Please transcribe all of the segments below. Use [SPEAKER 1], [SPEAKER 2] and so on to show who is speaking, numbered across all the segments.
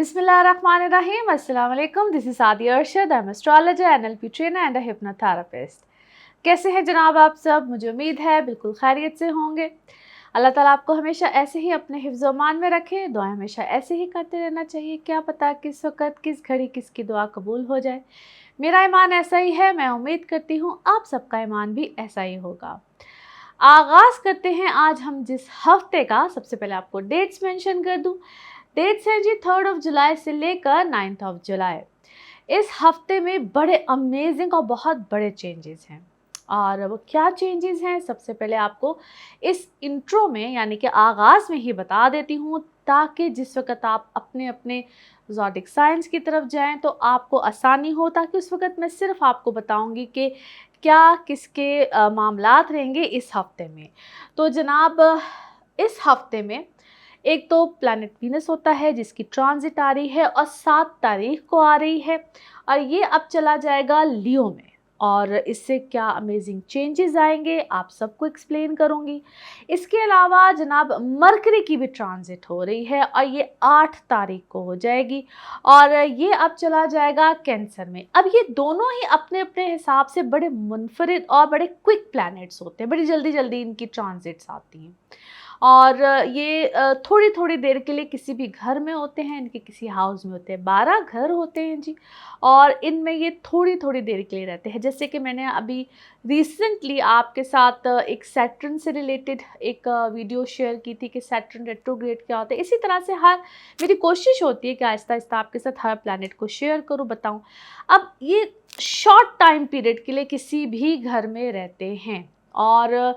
[SPEAKER 1] Bismillahirrahmanirrahim. Assalamu alaikum. This is Sadia Arshad. I'm astrologer, NLP trainer and a hypnotherapist. कैसे हैं जनाब आप सब? मुझे उम्मीद है बिल्कुल खैरियत से होंगे। अल्लाह ताला आपको हमेशा ऐसे ही अपने हिफ्ज़ मान में रखे। दुआ हमेशा ऐसे ही करते रहना चाहिए। क्या पता किस वक़्त किस घड़ी किसकी दुआ कबूल हो जाए। मेरा ईमान ऐसा ही है। मैं उम्मीद करती हूँ आप सबका ईमान भी ऐसा ही होगा। आगाज़ करते हैं आज हम जिस हफ्ते का। सबसे पहले आपको डेट्स मेंशन कर दूँ। डेट्स हैं जी 3 जुलाई से लेकर 9 जुलाई। इस हफ्ते में बड़े अमेजिंग और बहुत बड़े चेंजेस हैं। और वो क्या चेंजेस हैं सबसे पहले आपको इस इंट्रो में यानी कि आगाज़ में ही बता देती हूँ, ताकि जिस वक्त आप अपने अपने ज़ोडिक साइंस की तरफ जाएं तो आपको आसानी हो। ताकि उस वक्त मैं सिर्फ आपको बताऊंगी कि क्या किसके मामलात रहेंगे इस हफ्ते में। तो जनाब इस हफ्ते में एक तो प्लैनेट वीनस होता है जिसकी ट्रांजिट आ रही है और 7 तारीख को आ रही है और ये अब चला जाएगा लियो में। और इससे क्या अमेजिंग चेंजेस आएंगे आप सबको एक्सप्लेन करूंगी। इसके अलावा जनाब मरकरी की भी ट्रांजिट हो रही है और ये 8 तारीख को हो जाएगी और ये अब चला जाएगा कैंसर में। अब ये दोनों ही अपने अपने हिसाब से बड़े मुनफरिद और बड़े क्विक प्लैनेट्स होते हैं। बड़ी जल्दी जल्दी इनकी ट्रांजिट्स आती हैं और ये थोड़ी थोड़ी देर के लिए किसी भी घर में होते हैं, इनके किसी हाउस में होते हैं। 12 घर होते हैं जी और इनमें ये थोड़ी थोड़ी देर के लिए रहते हैं। जैसे कि मैंने अभी रिसेंटली आपके साथ एक सैटर्न से रिलेटेड एक वीडियो शेयर की थी कि सैटर्न रेट्रोग्रेड क्या होता है। इसी तरह से मेरी कोशिश होती है कि आहिस्ता आहिस्ता आपके साथ हर प्लैनेट को शेयर करूँ, बताऊँ। अब ये शॉर्ट टाइम पीरियड के लिए किसी भी घर में रहते हैं और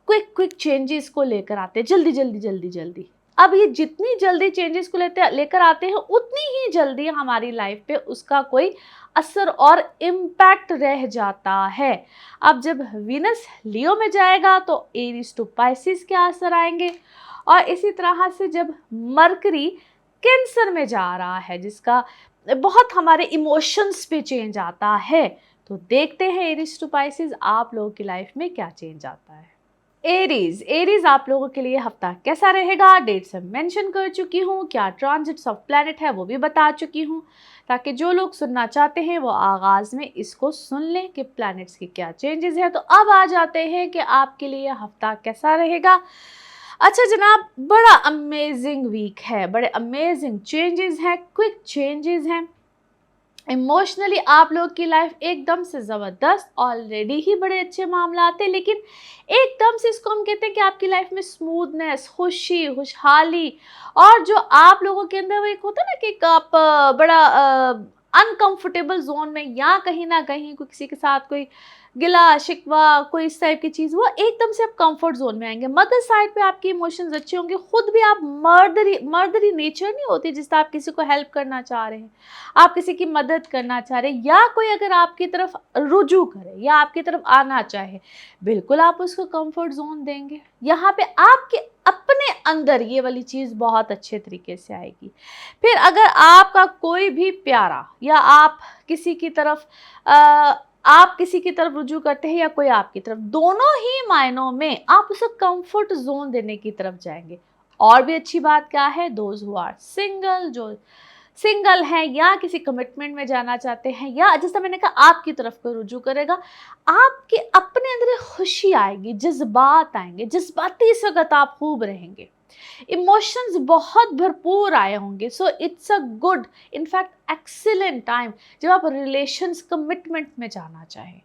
[SPEAKER 1] क्विक चेंजेस को लेकर आते हैं, जल्दी जल्दी जल्दी जल्दी। अब ये जितनी जल्दी चेंजेस को लेकर आते हैं उतनी ही जल्दी हमारी लाइफ पे उसका कोई असर और इम्पैक्ट रह जाता है। अब जब वीनस लियो में जाएगा तो एरीज टू पाइसिस के असर आएंगे और इसी तरह से जब मरकरी कैंसर में जा रहा है जिसका बहुत हमारे इमोशंस पे चेंज आता है। तो देखते हैं एरीज टू पाइसिस आप लोगों की लाइफ में क्या चेंज आता है। एरीज आप लोगों के लिए हफ्ता कैसा रहेगा डेट्स मैं मेंशन कर चुकी हूँ, क्या ट्रांजिट्स ऑफ प्लैनेट है वो भी बता चुकी हूँ, ताकि जो लोग सुनना चाहते हैं वो आगाज़ में इसको सुन लें कि प्लैनेट्स की क्या चेंजेस है। तो अब आ जाते हैं कि आपके लिए हफ्ता कैसा रहेगा। अच्छा जनाब, बड़ा अमेजिंग वीक है, बड़े अमेजिंग चेंजेस हैं, क्विक चेंजेस हैं। इमोशनली आप लोग की लाइफ एकदम से ज़बरदस्त, ऑलरेडी ही बड़े अच्छे मामला आते हैं, लेकिन एकदम से इसको हम कहते हैं कि आपकी लाइफ में स्मूथनेस, खुशी, खुशहाली और जो आप लोगों के अंदर वो एक होता है ना कि आप बड़ा अनकंफर्टेबल जोन में या कहीं ना कहीं किसी के साथ कोई गिला शिकवा कोई इस टाइप की चीज़, वो एकदम से आप कंफर्ट जोन में आएंगे। मदर साइड पे आपके इमोशंस अच्छे होंगे, खुद भी आप मर्दरी नेचर नहीं होती जिससे आप किसी को हेल्प करना चाह रहे हैं, आप किसी की मदद करना चाह रहे हैं या कोई अगर आपकी तरफ रुजू करे या आपकी तरफ आना चाहे, बिल्कुल आप उसको कंफर्ट जोन देंगे। यहाँ पे आपके अपने अंदर ये वाली चीज़ बहुत अच्छे तरीके से आएगी। फिर अगर आपका कोई भी प्यारा या आप किसी की तरफ रुजू करते हैं या कोई आपकी तरफ, दोनों ही मायनों में आप उसे कंफर्ट जोन देने की तरफ जाएंगे। और भी अच्छी बात क्या है, दोज हु आर सिंगल, जो सिंगल हैं या किसी कमिटमेंट में जाना चाहते हैं या जैसा मैंने कहा आपकी तरफ को रुजू करेगा, आपके अपने अंदर खुशी आएगी, जज्बात आएंगे, जज्बाती इस वक्त आप खूब रहेंगे, इमोशंस बहुत भरपूर आए होंगे। So it's a good in fact excellent time जब आप रिलेशंस कमिटमेंट में जाना चाहें।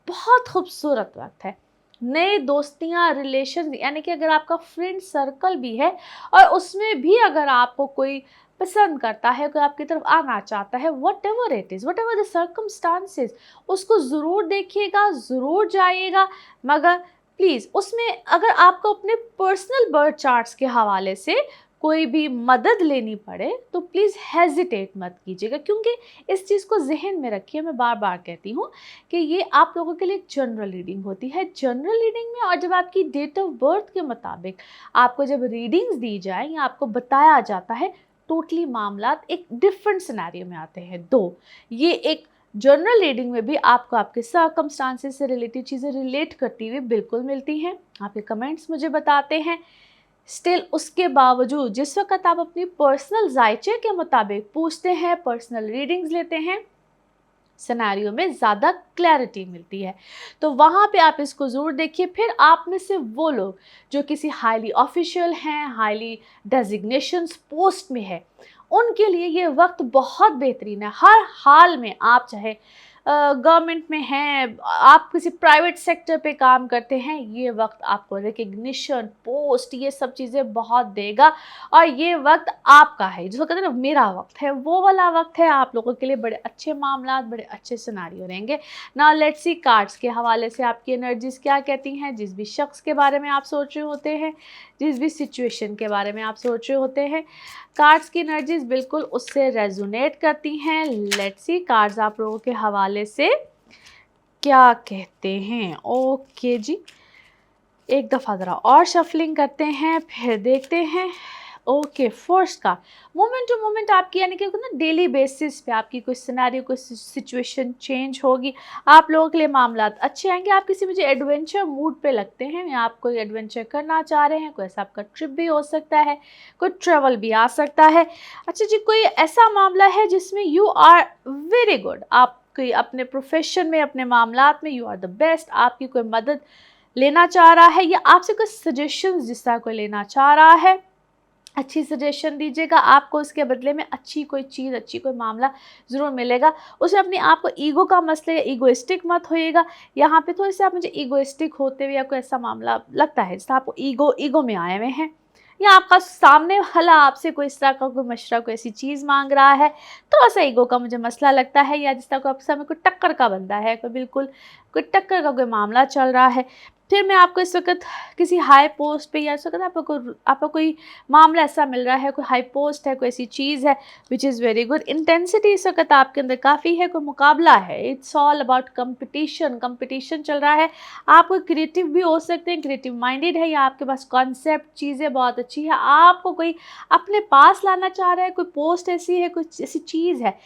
[SPEAKER 1] बहुत खूबसूरत वक्त है। नए दोस्तियाँ, रिलेशन, यानी कि अगर आपका फ्रेंड सर्कल भी है और उसमें भी अगर आपको कोई पसंद करता है, कोई आपकी तरफ आना चाहता है, what ever it is, what ever the circumstances, उसको ज़रूर देखिएगा, ज़रूर जाइएगा। मगर प्लीज़ उसमें अगर आपको अपने पर्सनल बर्थ चार्ट्स के हवाले से कोई भी मदद लेनी पड़े तो प्लीज़ हेजिटेट मत कीजिएगा, क्योंकि इस चीज़ को जहन में रखिए। मैं बार बार कहती हूँ कि ये आप लोगों के लिए एक जनरल रीडिंग होती है। जनरल रीडिंग में और जब आपकी डेट ऑफ बर्थ के मुताबिक आपको जब रीडिंग्स दी जाए या आपको बताया जाता है, टोटली मामलात एक डिफरेंट सिनेरियो में आते हैं। ये एक जनरल रीडिंग में भी आपको आपके सर्कमस्टांसेस से रिलेटेड चीज़ें रिलेट करती हुई बिल्कुल मिलती हैं। आपके कमेंट्स मुझे बताते हैं। स्टिल उसके बावजूद जिस वक्त आप अपनी पर्सनल जायचे के मुताबिक पूछते हैं, पर्सनल रीडिंग्स लेते हैं, सिनेरियो में ज़्यादा क्लैरिटी मिलती है। तो वहाँ पे आप इसको ज़रूर देखिए। फिर आप में से वो लोग जो किसी हाईली ऑफिशियल हैं, हाईली डेजिग्नेशंस पोस्ट में है, उनके लिए ये वक्त बहुत बेहतरीन है। हर हाल में आप चाहे गवर्नमेंट में हैं, आप किसी प्राइवेट सेक्टर पे काम करते हैं, ये वक्त आपको रिकग्निशन, पोस्ट, ये सब चीज़ें बहुत देगा। और ये वक्त आपका है, जिसको कहते हैं ना मेरा वक्त है, वो वाला वक्त है आप लोगों के लिए। बड़े अच्छे मामलात, बड़े अच्छे सिनारियो रहेंगे। नाउ लेट्स सी कार्ड्स के हवाले से आपकी एनर्जीज क्या कहती हैं। जिस भी शख्स के बारे में आप सोच रहे होते हैं, जिस भी सिचुएशन के बारे में आप सोच रहे होते हैं, कार्ड्स की एनर्जीज बिल्कुल उससे रेजोनेट करती हैं। लेट्स सी कार्ड्स आप लोगों के हवाले से क्या कहते हैं। ओके जी, एक दफ़ा ज़रा और शफलिंग करते हैं, फिर देखते हैं। ओके, फर्स्ट का मोमेंट टू मोमेंट आपकी, यानी कि ना डेली बेसिस पे आपकी कोई सिनेरियो, कोई सिचुएशन चेंज होगी। आप लोगों के लिए मामलात अच्छे आएंगे। आप किसी मुझे एडवेंचर मूड पे लगते हैं, या आप कोई एडवेंचर करना चाह रहे हैं। कोई ऐसा आपका ट्रिप भी हो सकता है, कोई ट्रैवल भी आ सकता है। अच्छा जी, कोई ऐसा मामला है जिसमें यू आर वेरी गुड, आप कोई अपने प्रोफेशन में, अपने मामलात में यू आर द बेस्ट। आपकी कोई मदद लेना चाह रहा है, या आपसे कोई सजेशंस जिस तरह कोई लेना चाह रहा है, अच्छी सजेशन दीजिएगा। आपको उसके बदले में अच्छी कोई चीज़, अच्छी कोई मामला ज़रूर मिलेगा। उसमें अपने आप को ईगो का मसले, ईगोइस्टिक मत होइएगा। यहाँ पे थोड़े से आप मुझे ईगोइस्टिक होते हुए या कोई ऐसा मामला लगता है जिससे आपको ईगो में आए हुए हैं, या आपका सामने वाला आपसे कोई इस तरह का कोई मशवरा, कोई ऐसी चीज़ मांग रहा है, थोड़ा सा ईगो का मुझे मसला लगता है, या जिस तरह को आपके सामने कोई टक्कर का बंदा है, कोई बिल्कुल कोई टक्कर का कोई मामला चल रहा है। फिर मैं आपको इस वक्त किसी हाई पोस्ट पे, या इस वक्त आपको कोई मामला ऐसा मिल रहा है, कोई हाई पोस्ट है, कोई ऐसी चीज़ है which is very good. Intensity इस वक्त आपके अंदर काफ़ी है, कोई मुकाबला है। इट्स ऑल अबाउट कंपटीशन चल रहा है। आप कोई क्रिएटिव भी हो सकते हैं, क्रिएटिव माइंडेड है, या आपके पास कॉन्सेप्ट, चीज़ें बहुत अच्छी है, आपको कोई अपने पास लाना चाह रहा है। कोई पोस्ट ऐसी है, कुछ ऐसी चीज़ है,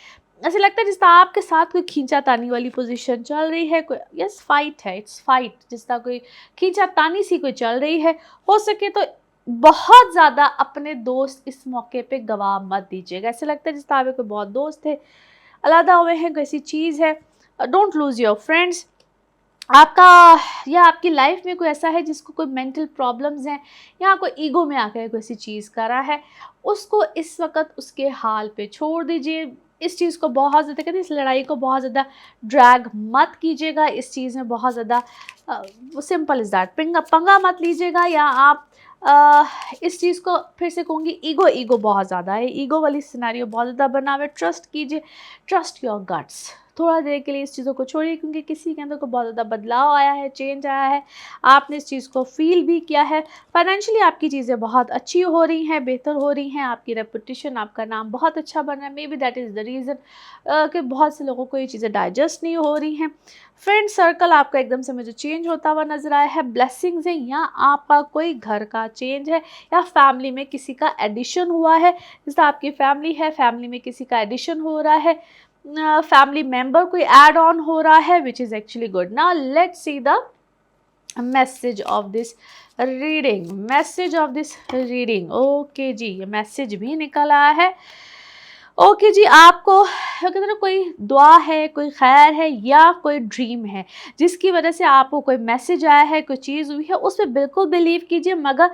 [SPEAKER 1] ऐसे लगता है जिस तरह आपके साथ कोई खींचातानी वाली पोजीशन चल रही है। कोई यस फाइट है, इट्स फाइट, जिस तरह कोई खींचातानी सी कोई चल रही है। हो सके तो बहुत ज़्यादा अपने दोस्त इस मौके पे गवा मत दीजिएगा। ऐसे लगता है जिस तरह कोई बहुत दोस्त है, अलग हुए हैं, कोई ऐसी चीज़ है। Don't lose your friends. आपका या आपकी लाइफ में कोई ऐसा है जिसको कोई मेंटल प्रॉब्लम्स हैं, या कोई ईगो में आकर कोई ऐसी चीज़ कर रहा है, उसको इस वक्त उसके हाल पे छोड़ दीजिए। इस चीज़ को बहुत ज़्यादा कहते हैं, इस लड़ाई को बहुत ज़्यादा ड्रैग मत कीजिएगा। इस चीज़ में बहुत ज़्यादा सिंपल इज़ दैट, पंगा मत लीजिएगा। या आप इस चीज़ को फिर से कहूँगी, ईगो बहुत ज़्यादा है, ईगो वाली सिनेरियो बहुत ज़्यादा बना हुआ है। ट्रस्ट कीजिए, ट्रस्ट योर गट्स। थोड़ा देर के लिए इस चीज़ों को छोड़िए, क्योंकि किसी के अंदर को बहुत ज़्यादा बदलाव आया है, चेंज आया है, आपने इस चीज़ को फील भी किया है। फाइनेंशियली आपकी चीज़ें बहुत अच्छी हो रही हैं, बेहतर हो रही हैं। आपकी रेपुटेशन, आपका नाम बहुत अच्छा बन रहा है। May be that is the reason कि बहुत से लोगों को ये चीज़ें डाइजेस्ट नहीं हो रही हैं। फ्रेंड सर्कल आपका एकदम से मुझे चेंज होता हुआ नजर आया है। ब्लेसिंग्स हैं, या आपका कोई घर का चेंज है, या फैमिली में किसी का एडिशन हुआ है। जैसे आपकी फैमिली है, फैमिली में किसी का एडिशन हो रहा है, फैमिली मेंबर कोई ऐड ऑन हो रहा है, which is actually good. Now let's see the message of this reading. Okay जी, ये मैसेज भी निकल आया है। ओके जी, आपको कहते हैं ना, कोई दुआ है, कोई खैर है, या कोई ड्रीम है जिसकी वजह से आपको कोई मैसेज आया है, कोई चीज़ हुई है, उस पर बिल्कुल बिलीव कीजिए, मगर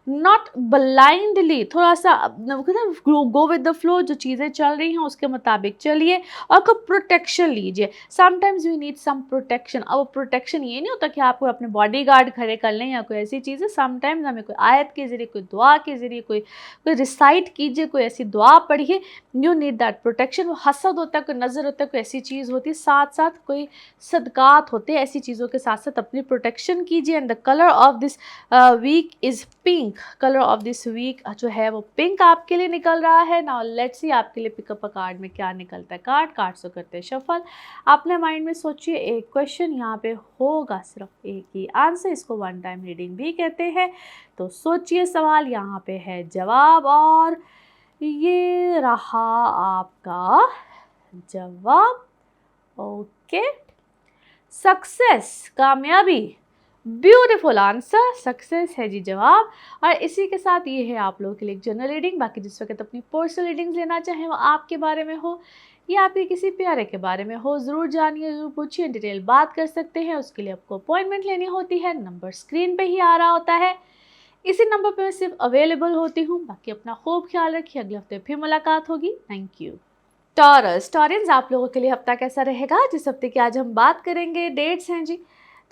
[SPEAKER 1] नॉट ब्लाइंडली। थोड़ा सा गो विद द फ्लो, जो चीज़ें चल रही हैं उसके मुताबिक चलिए, और कोई प्रोटेक्शन लीजिए। Sometimes we need some protection. अब प्रोटेक्शन ये नहीं होता कि आपको अपने बॉडी गार्ड खड़े कर लें या कोई ऐसी चीज़ें। समटाइम्स हमें कोई आयत के ज़रिए, कोई दुआ के ज़रिए, कोई रिसाइट कीजिए, कोई ऐसी दुआ पढ़िए, यू नीड दैट प्रोटेक्शन। वो हसद होता है, कोई नज़र होता है, कोई ऐसी चीज़ होती है, साथ साथ कोई सदकात होते हैं, ऐसी चीज़ों के साथ साथ अपनी प्रोटेक्शन कीजिए। And the colour of this week is pink. Colour of this week जो है वो पिंक आपके लिए निकल रहा है। नाउ लेट्स सी आपके लिए पिकअप अ कार्ड में क्या निकलता है। कार्ड से करते हैं शफल। आपने माइंड में सोचिए एक क्वेश्चन, यहाँ पे होगा सिर्फ एक ही आंसर, इसको वन टाइम रीडिंग भी कहते हैं। तो सोचिए सवाल, यहाँ पे है जवाब, और ये रहा आपका जवाब। ओके, सक्सेस, कामयाबी, ब्यूटीफुल आंसर, सक्सेस है जी जवाब। और इसी के साथ ये है आप लोगों के लिए एक जनरल रीडिंग। बाकी जिस वक्त अपनी पर्सनल रीडिंग्स लेना चाहें वो आपके बारे में हो या आपके किसी प्यारे के बारे में हो, ज़रूर जानिए, ज़रूर पूछिए, डिटेल बात कर सकते हैं। उसके लिए आपको अपॉइंटमेंट लेनी होती है, नंबर स्क्रीन पे ही आ रहा होता है, इसी नंबर पर मैं सिर्फ अवेलेबल होती हूँ। बाकी अपना खूब ख्याल रखिए, अगले हफ्ते फिर मुलाकात होगी। Thank you. टॉरस, टॉरेंस आप लोगों के लिए हफ्ता कैसा रहेगा? जिस हफ्ते की आज हम बात करेंगे, डेट्स हैं जी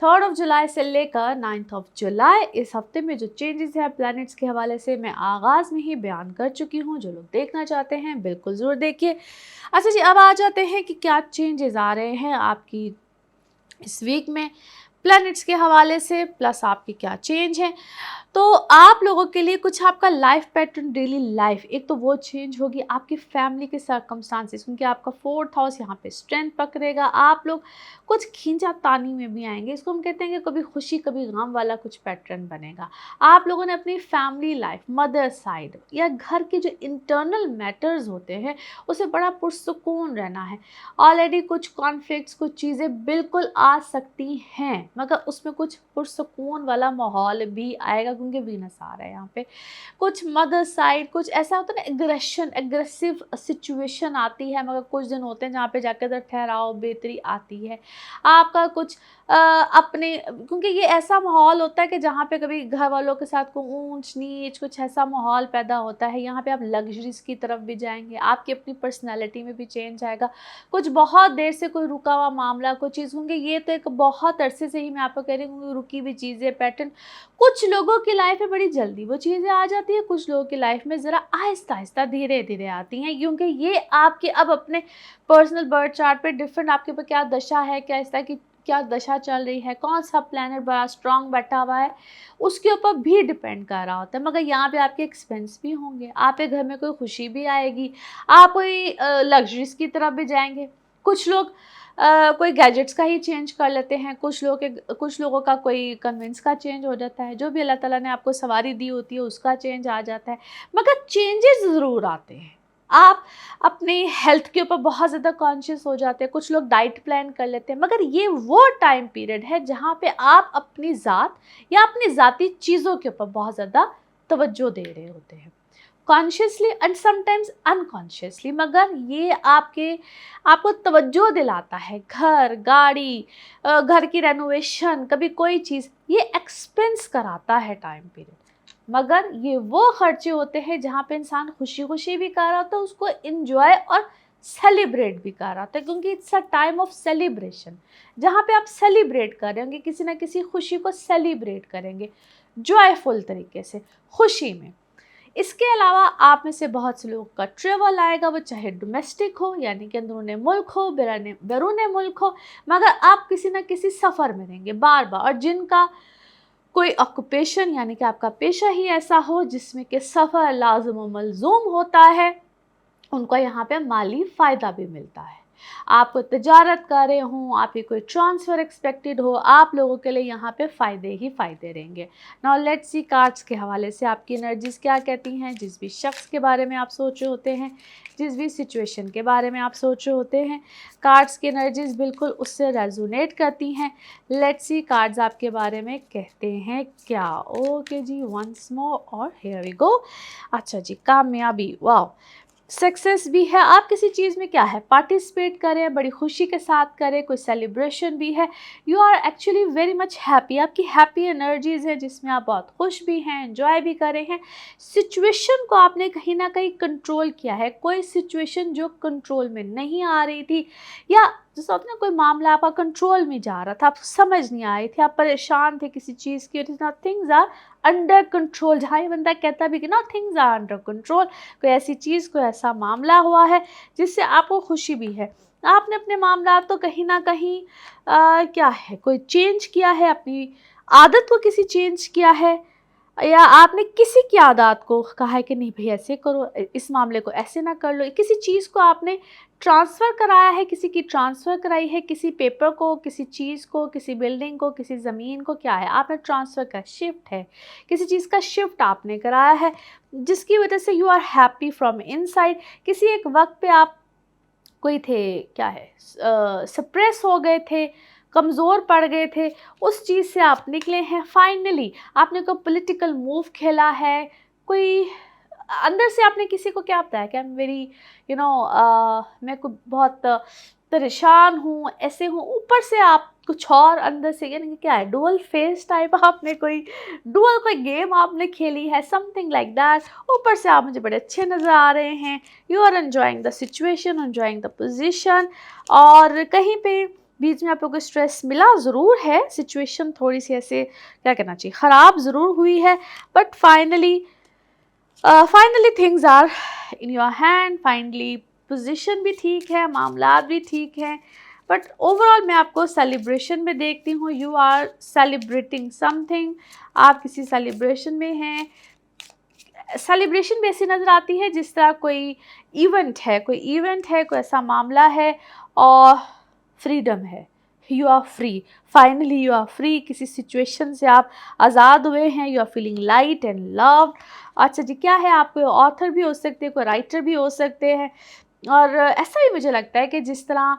[SPEAKER 1] 3 जुलाई से लेकर 9 जुलाई। इस हफ्ते में जो चेंजेस हैं प्लैनेट्स के हवाले से मैं आगाज़ में ही बयान कर चुकी हूँ। जो लोग देखना चाहते हैं बिल्कुल ज़रूर देखिए। अच्छा जी, अब आ जाते हैं कि क्या चेंजेस आ रहे हैं आपकी इस वीक में प्लैनेट्स के हवाले से, प्लस आपकी क्या चेंज है। तो आप लोगों के लिए कुछ आपका लाइफ पैटर्न, डेली लाइफ, एक तो वो चेंज होगी, आपकी फैमिली के सर्कमस्टांसेस, क्योंकि आपका 4th हाउस यहाँ पे स्ट्रेंथ पकड़ेगा। आप लोग कुछ खींचातानी में भी आएंगे, इसको हम कहते हैं कि कभी खुशी कभी गम वाला कुछ पैटर्न बनेगा। आप लोगों ने अपनी फैमिली लाइफ, मदर साइड या घर के जो इंटरनल मैटर्स होते हैं उसे बड़ा पुरसुकून रहना है। ऑलरेडी कुछ कॉन्फ्लिक्ट्स, कुछ चीज़ें बिल्कुल आ सकती हैं, मगर उसमें कुछ पुरसुकून वाला माहौल भी आएगा, क्योंकि वीनस आ रहा है यहाँ पे। कुछ मदर साइड, कुछ ऐसा होता है ना, एग्रेशन, एग्रेसिव सिचुएशन आती है, मगर कुछ दिन होते हैं जहाँ पे जाकर इधर ठहराव, बेहतरी आती है। आपका कुछ अपने, क्योंकि ये ऐसा माहौल होता है कि जहाँ पे कभी घर वालों के साथ को ऊंच नीच, कुछ ऐसा माहौल पैदा होता है। यहाँ पे आप लग्जरीज की तरफ भी जाएंगे, आपकी अपनी पर्सनैलिटी में भी चेंज आएगा। कुछ बहुत देर से कोई रुका हुआ मामला, कोई चीज़, क्योंकि ये तो एक बहुत अरसे से ही मैं आपको कह रही हूँ, रुकी हुई चीज़ें, पैटर्न कुछ लोगों की लाइफ में बड़ी जल्दी वो चीज़ें आ जाती है, कुछ लोगों की लाइफ में ज़रा आहिस्ता आहिस्ता, धीरे धीरे आती हैं, क्योंकि ये आपके अब अपने पर्सनल बर्थ चार्ट पे डिफरेंट, आपके ऊपर क्या दशा है, क्या इस तरह की क्या दशा चल रही है, कौन सा प्लैनेट बड़ा स्ट्रांग बैठा हुआ है, उसके ऊपर भी डिपेंड कर रहा होता है। मगर यहाँ पे आपके एक्सपेंस भी होंगे, आपके घर में कोई खुशी भी आएगी, आप कोई लग्जरीज की तरफ भी जाएंगे। कुछ लोग कोई गैजेट्स का ही चेंज कर लेते हैं, कुछ लोगों का कोई कन्वेंस का चेंज हो जाता है, जो भी अल्लाह ताला ने आपको सवारी दी होती है उसका चेंज आ जाता है। मगर चेंजेस ज़रूर आते हैं। आप अपनी हेल्थ के ऊपर बहुत ज़्यादा कॉन्शियस हो जाते हैं, कुछ लोग डाइट प्लान कर लेते हैं, मगर ये वो टाइम पीरियड है जहाँ पे आप अपनी ज़ात या अपनी ज़ाती चीज़ों के ऊपर बहुत ज़्यादा तवज्जो दे रहे होते हैं, कॉन्शियसली एंड समटाइम्स अनकॉन्शियसली। मगर ये आपको तवज्जो दिलाता है, घर, गाड़ी, घर की रेनोवेशन, कभी कोई चीज़, ये एक्सपेंस कराता है टाइम पीरियड। मगर ये वो खर्चे होते हैं जहाँ पे इंसान खुशी खुशी भी कर रहा होता है, उसको इंजॉय और सेलिब्रेट भी कर रहा होता है, क्योंकि it's a time of celebration, जहाँ पे आप सेलिब्रेट कर रहे होंगे, किसी ना किसी खुशी को सेलिब्रेट करेंगे जॉयफुल तरीके से, खुशी में। इसके अलावा आप में से बहुत से लोगों का ट्रेवल आएगा, वो चाहे डोमेस्टिक हो यानी कि अंदरूनी मुल्क हो, बैरून मुल्क हो, मगर आप किसी ना किसी सफ़र में रहेंगे बार बार। और जिनका कोई ऑक्यूपेशन यानी कि आपका पेशा ही ऐसा हो जिसमें कि सफ़र लाज़िम व मलज़ूम होता है, उनको यहाँ पे माली फ़ायदा भी मिलता है। आप कोई तजारत कर रहे हों, आपकी कोई ट्रांसफ़र एक्सपेक्टेड हो, आप लोगों के लिए यहाँ पे फ़ायदे ही फ़ायदे रहेंगे। नाउ लेट्स सी कार्ड्स के हवाले से आपकी एनर्जीज़ क्या कहती हैं। जिस भी शख्स के बारे में आप सोच रहे होते हैं, जिस भी सिचुएशन के बारे में आप सोच रहे होते हैं, कार्ड्स की एनर्जीज़ बिल्कुल उससे रेजोनेट करती हैं। लेट्स सी कार्ड्स आपके बारे में कहते हैं क्या। ओके जी, वंस मोर और हियर वी गो। अच्छा जी, कामयाबी, वाह, सक्सेस भी है। आप किसी चीज़ में क्या है पार्टिसिपेट करें, बड़ी खुशी के साथ करें, कोई सेलिब्रेशन भी है, you are actually very much happy, आपकी हैप्पी एनर्जीज़ है जिसमें आप बहुत खुश भी हैं, एंजॉय भी कर रहे हैं। सिचुएशन को आपने कहीं ना कहीं कंट्रोल किया है, कोई सिचुएशन जो कंट्रोल में नहीं आ रही थी, या जैसे होता है ना कोई मामला आपका कंट्रोल में जा रहा था, आप समझ नहीं आई थी, आप परेशान थे किसी चीज़ की, थिंग्स आर अंडर कंट्रोल। जहाँ ये बंदा कहता भी कि ना थिंग्स आर अंडर कंट्रोल, कोई ऐसी चीज़, कोई ऐसा मामला हुआ है जिससे आपको खुशी भी है। आपने अपने मामला तो कहीं ना कहीं क्या है, कोई चेंज किया है, अपनी आदत को किसी चेंज किया है, या आपने किसी की आदत को कहा है कि नहीं भाई ऐसे करो, इस मामले को ऐसे ना कर लो, किसी चीज़ को आपने ट्रांसफ़र कराया है, किसी की ट्रांसफ़र कराई है, किसी पेपर को, किसी चीज़ को, किसी बिल्डिंग को, किसी ज़मीन को, क्या है आपने ट्रांसफ़र का शिफ्ट है, किसी चीज़ का शिफ्ट आपने कराया है, जिसकी वजह से you are happy from inside. किसी एक वक्त पे आप कोई थे, क्या है, सप्रेस हो गए थे, कमज़ोर पड़ गए थे, उस चीज़ से आप निकले हैं फाइनली। आपने कोई पॉलिटिकल मूव खेला है, कोई अंदर से आपने किसी को क्या बताया कि आई एम वेरी मैं को बहुत परेशान हूँ, ऐसे हूँ, ऊपर से आप कुछ और अंदर से, यानी कि क्या है, डुअल फेस टाइप आपने कोई डुअल कोई गेम आपने खेली है, समथिंग लाइक दैट। ऊपर से आप मुझे बड़े अच्छे नज़र आ रहे हैं, you are enjoying the situation, enjoying the position, और कहीं पे बीच में आपको कोई स्ट्रेस मिला ज़रूर है, सिचुएशन थोड़ी सी ऐसे क्या कहना चाहिए, ख़राब ज़रूर हुई है, but finally things are in your hand, finally position भी ठीक है, मामला भी ठीक है, बट ओवरऑल मैं आपको सेलिब्रेशन में देखती हूँ, यू आर सेलिब्रेटिंग समथिंग, आप किसी सेलिब्रेशन में हैं। सेलिब्रेशन भी ऐसी नज़र आती है जिस तरह कोई इवेंट है, कोई ऐसा मामला है और फ्रीडम है, you are free, finally you are free, किसी सिचुएशन से आप आज़ाद हुए हैं, you are feeling light and love. अच्छा जी, क्या है, आप कोई ऑथर भी हो सकते हैं, कोई राइटर भी हो सकते हैं, और ऐसा ही मुझे लगता है कि जिस तरह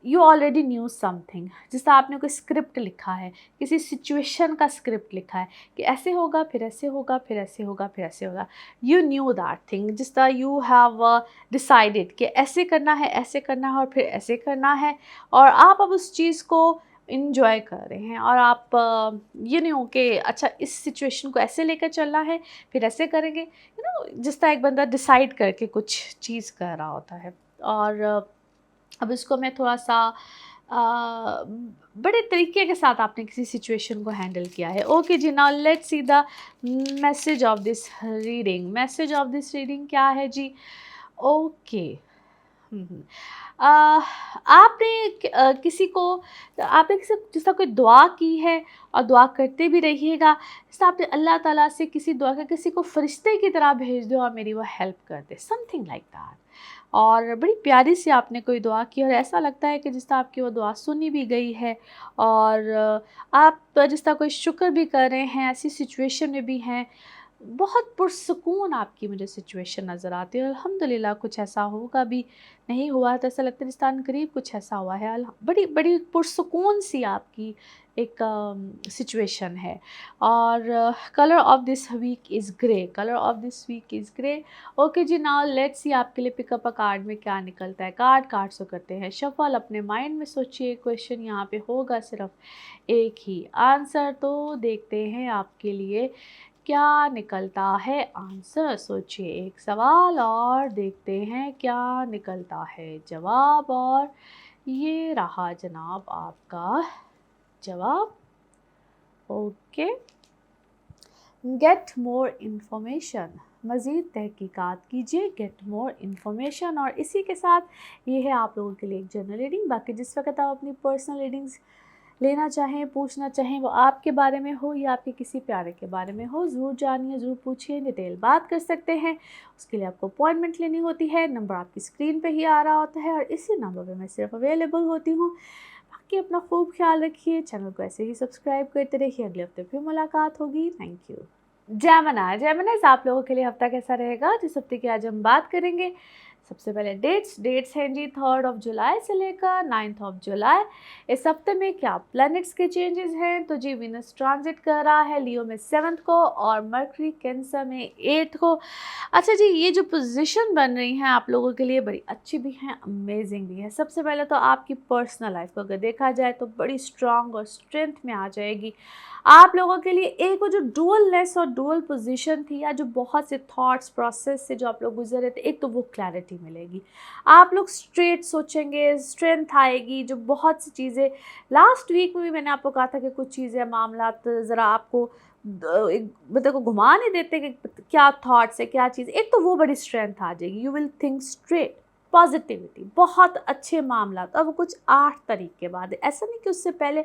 [SPEAKER 1] यू ऑलरेडी न्यू समथिंग, जिस तरह आपने कोई स्क्रिप्ट लिखा है, किसी सिचुएशन का स्क्रिप्ट लिखा है कि ऐसे होगा, फिर ऐसे होगा, फिर ऐसे होगा, फिर ऐसे होगा, यू न्यू दैट थिंग, जिस तरह यू हैव डिसाइडेड कि ऐसे करना है, ऐसे करना है और फिर ऐसे करना है, और आप अब उस चीज़ को इंजॉय कर रहे हैं, और आप ये नहीं हो कि अच्छा इस सिचुएशन को ऐसे लेकर चलना है, फिर ऐसे करेंगे, जिस तरह एक बंदा डिसाइड करके कुछ चीज़ कर रहा होता है। और अब इसको मैं थोड़ा सा बड़े तरीके के साथ आपने किसी सिचुएशन को हैंडल किया है। ओके जी, now let's see the message of this reading. Message of this reading क्या है जी? ओके, आपने किसी जिस तरह कोई दुआ की है और दुआ करते भी रहिएगा, जैसे आपने अल्लाह ताला से किसी दुआ का किसी को फरिश्ते की तरह भेज दो और मेरी वो हेल्प कर दे, समथिंग लाइक दैट। और बड़ी प्यारी सी आपने कोई दुआ की और ऐसा लगता है कि जिस तरह आपकी वो दुआ सुनी भी गई है, और आप जिस तरह कोई शुक्र भी कर रहे हैं, ऐसी सिचुएशन में भी हैं, बहुत पुरसुकून आपकी मुझे सिचुएशन नज़र आती है। अल्हम्दुलिल्लाह कुछ ऐसा होगा भी, नहीं हुआ तो ऐसा लगता है जिस तरह करीब कुछ ऐसा हुआ है। बड़ी बड़ी पुरसुकून सी आपकी एक सिचुएशन है। और colour of this week is grey, colour of this week is grey. Okay जी, नाउ लेट्स सी आपके लिए पिकअप अ कार्ड में क्या निकलता है। कार्ड से करते हैं शफल, अपने माइंड में सोचिए, क्वेश्चन यहाँ पे होगा सिर्फ एक ही आंसर, तो देखते हैं आपके लिए क्या निकलता है आंसर। सोचिए एक सवाल और देखते हैं क्या निकलता है जवाब, और ये रहा जनाब आपका जवाब। ओके, गेट मोर इन्फॉर्मेशन, मज़ीद तहकीकात कीजिए, गेट मोर इन्फॉर्मेशन। और इसी के साथ ये है आप लोगों के लिए एक जनरल रीडिंग। बाकी जिस वक्त आप अपनी पर्सनल रीडिंग्स लेना चाहें, पूछना चाहें, वो आपके बारे में हो या आपके किसी प्यारे के बारे में हो, ज़रूर जानिए, ज़रूर पूछिए, डिटेल बात कर सकते हैं। उसके लिए आपको अपॉइंटमेंट लेनी होती है, नंबर आपकी स्क्रीन पे ही आ रहा होता है और इसी नंबर पे मैं सिर्फ अवेलेबल होती हूँ। बाकी अपना खूब ख्याल रखिए, चैनल को ऐसे ही सब्सक्राइब करते रहिए। अगले हफ्ते फिर मुलाकात होगी। Thank you. जेमिनी, आप लोगों के लिए हफ्ता कैसा रहेगा, जिस हफ्ते की आज हम बात करेंगे। सबसे पहले डेट्स हैं जी 3 जुलाई से लेकर 9 जुलाई। इस हफ्ते में क्या प्लैनेट्स के चेंजेस हैं, तो जी वीनस ट्रांजिट कर रहा है लियो में 7 को और मरकरी कैंसर में 8 को। अच्छा जी, ये जो पोजीशन बन रही हैं आप लोगों के लिए बड़ी अच्छी भी हैं, अमेजिंग भी है। सबसे पहले तो आपकी पर्सनल लाइफ को अगर देखा जाए तो बड़ी स्ट्रांग और स्ट्रेंथ में आ जाएगी आप लोगों के लिए। एक वो जो डुअलनेस और डुअल पोजीशन थी, या जो बहुत से थॉट्स प्रोसेस से जो आप लोग गुजर रहे थे, एक तो वो क्लैरिटी मिलेगी। आप लोग स्ट्रेट सोचेंगे, स्ट्रेंथ आएगी। जो बहुत सी चीज़ें लास्ट वीक में भी मैंने आपको कहा था कि कुछ चीज़ें मामला ज़रा आपको एक मतलब को घुमा नहीं देते कि क्या थॉट्स है क्या चीज़, एक तो वो बड़ी स्ट्रेंथ आ जाएगी। You will think straight, positivity, बहुत अच्छे मामला। तो अब कुछ 8 तारीख के बाद, ऐसा नहीं कि उससे पहले